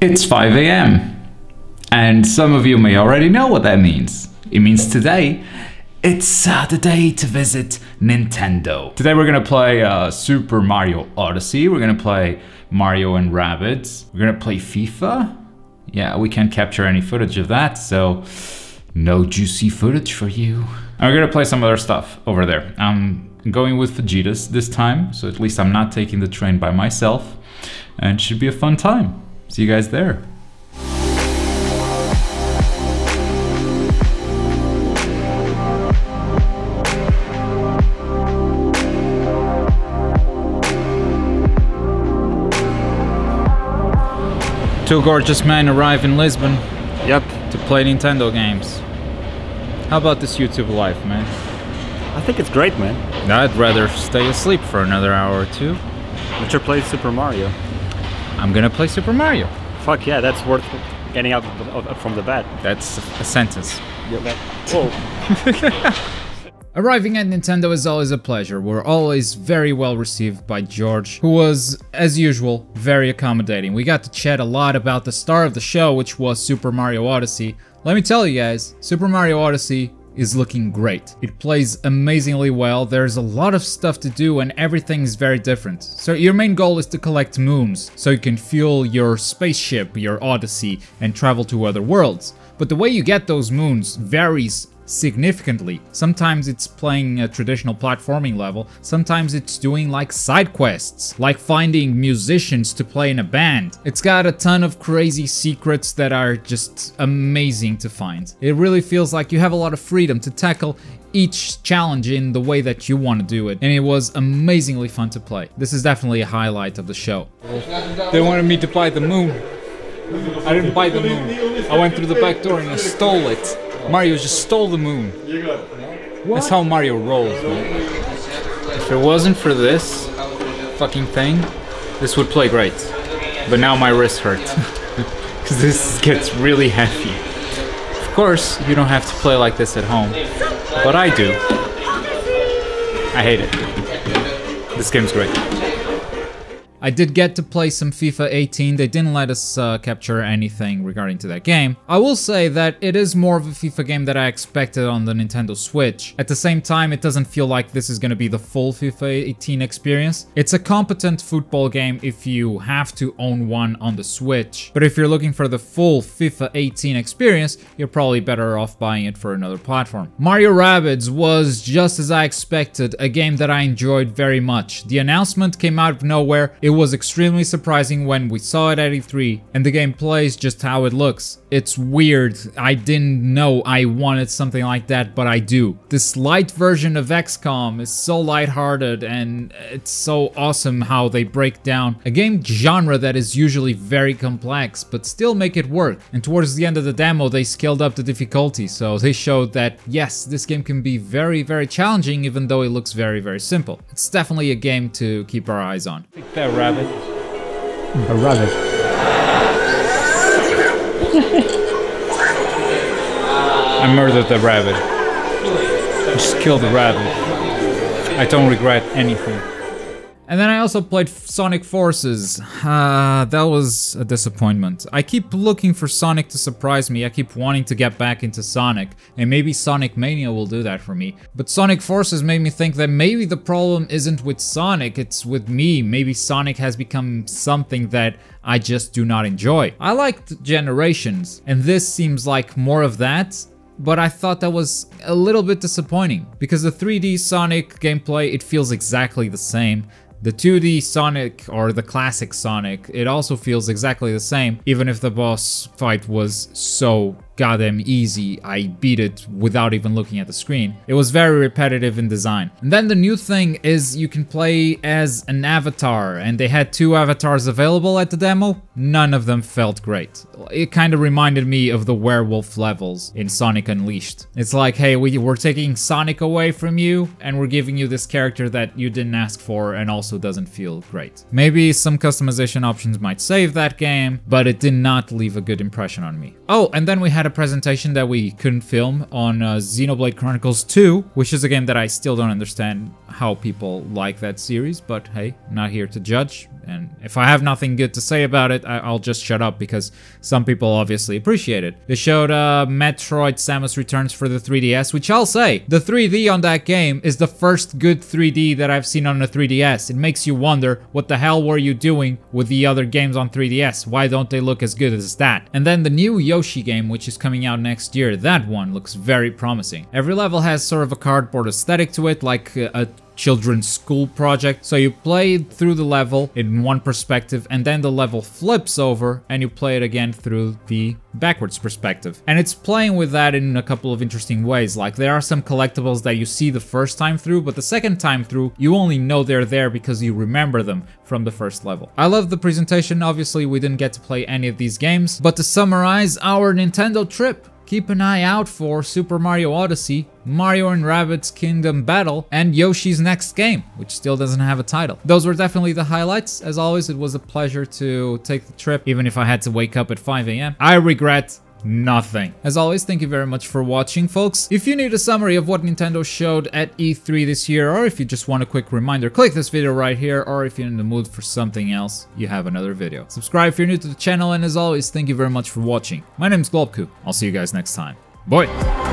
It's 5 a.m. and some of you may already know what that means. It means today, it's the day to visit Nintendo. Today we're gonna play Super Mario Odyssey. We're gonna play Mario and Rabbids. We're gonna play FIFA. Yeah, we can't capture any footage of that, so no juicy footage for you. And we're gonna play some other stuff over there. I'm going with Vegeta's this time, so at least I'm not taking the train by myself. And it should be a fun time. See you guys there. Two gorgeous men arrive in Lisbon. Yep. To play Nintendo games. How about this YouTube life, man? I think it's great, man. I'd rather stay asleep for another hour or two. But you're playing Super Mario. I'm gonna play Super Mario. Fuck yeah, that's worth getting out from the bed. That's a sentence. Yeah, whoa. Arriving at Nintendo is always a pleasure. We're always very well received by George, who was, as usual, very accommodating. We got to chat a lot about the star of the show, which was Super Mario Odyssey. Let me tell you guys, Super Mario Odyssey is looking great. It plays amazingly well, there's a lot of stuff to do and everything is very different. So your main goal is to collect moons, so you can fuel your spaceship, your Odyssey, and travel to other worlds. But the way you get those moons varies significantly. Sometimes it's playing a traditional platforming level, sometimes it's doing like side quests, like finding musicians to play in a band. It's got a ton of crazy secrets that are just amazing to find. It really feels like you have a lot of freedom to tackle each challenge in the way that you want to do it, and it was amazingly fun to play. This is definitely a highlight of the show. They wanted me to buy the moon. I didn't buy the moon. I went through the back door and I stole it. Mario just stole the moon. What? That's how Mario rolls, man. If it wasn't for this fucking thing, this would play great. But now my wrist hurts. Because this gets really heavy. Of course, you don't have to play like this at home. But I do. I hate it. This game's great. I did get to play some FIFA 18, they didn't let us capture anything regarding to that game. I will say that it is more of a FIFA game that I expected on the Nintendo Switch. At the same time, it doesn't feel like this is gonna be the full FIFA 18 experience. It's a competent football game if you have to own one on the Switch. But if you're looking for the full FIFA 18 experience, you're probably better off buying it for another platform. Mario Rabbids was just as I expected, a game that I enjoyed very much. The announcement came out of nowhere. It was extremely surprising when we saw it at E3, and the game plays just how it looks. It's weird, I didn't know I wanted something like that, but I do. This light version of XCOM is so lighthearted, and it's so awesome how they break down a game genre that is usually very complex, but still make it work. And towards the end of the demo, they scaled up the difficulty, so they showed that yes, this game can be very, very challenging, even though it looks very, very simple. It's definitely a game to keep our eyes on. Take that rabbit. A rabbit. I murdered the rabbit. I just killed the rabbit. I don't regret anything. And then I also played Sonic Forces. That was a disappointment. I keep looking for Sonic to surprise me. I keep wanting to get back into Sonic. And maybe Sonic Mania will do that for me. But Sonic Forces made me think that maybe the problem isn't with Sonic, it's with me. Maybe Sonic has become something that I just do not enjoy. I liked Generations, and this seems like more of that. But I thought that was a little bit disappointing. Because the 3D Sonic gameplay, it feels exactly the same. The 2D Sonic, or the classic Sonic, it also feels exactly the same, even if the boss fight was so goddamn easy, I beat it without even looking at the screen. It was very repetitive in design. And then the new thing is you can play as an avatar, and they had 2 avatars available at the demo. None of them felt great. It kind of reminded me of the werewolf levels in Sonic Unleashed. It's like, hey, we're taking Sonic away from you, and we're giving you this character that you didn't ask for and also doesn't feel great. Maybe some customization options might save that game, but it did not leave a good impression on me. Oh, and then we had a presentation that we couldn't film on Xenoblade Chronicles 2, which is a game that I still don't understand how people like that series, but hey, not here to judge. And if I have nothing good to say about it, I'll just shut up because some people obviously appreciate it. They showed Metroid Samus Returns for the 3DS, which I'll say, the 3D on that game is the first good 3D that I've seen on a 3DS. It makes you wonder, what the hell were you doing with the other games on 3DS? Why don't they look as good as that? And then the new Yoshi game, which is coming out next year, that one looks very promising. Every level has sort of a cardboard aesthetic to it, like a children's school project. So you play through the level in one perspective, and then the level flips over and you play it again through the backwards perspective. And it's playing with that in a couple of interesting ways. Like, there are some collectibles that you see the first time through, but the second time through you only know they're there because you remember them from the first level. I love the presentation. Obviously we didn't get to play any of these games, but to summarize our Nintendo trip, keep an eye out for Super Mario Odyssey, Mario and Rabbids Kingdom Battle, and Yoshi's next game, which still doesn't have a title. Those were definitely the highlights. As always, it was a pleasure to take the trip, even if I had to wake up at 5 AM. I regret nothing. As always, thank you very much for watching, folks. If you need a summary of what Nintendo showed at E3 this year, or if you just want a quick reminder, click this video right here, or if you're in the mood for something else, you have another video. Subscribe if you're new to the channel, and as always, thank you very much for watching. My name's Globku. I'll see you guys next time. Bye!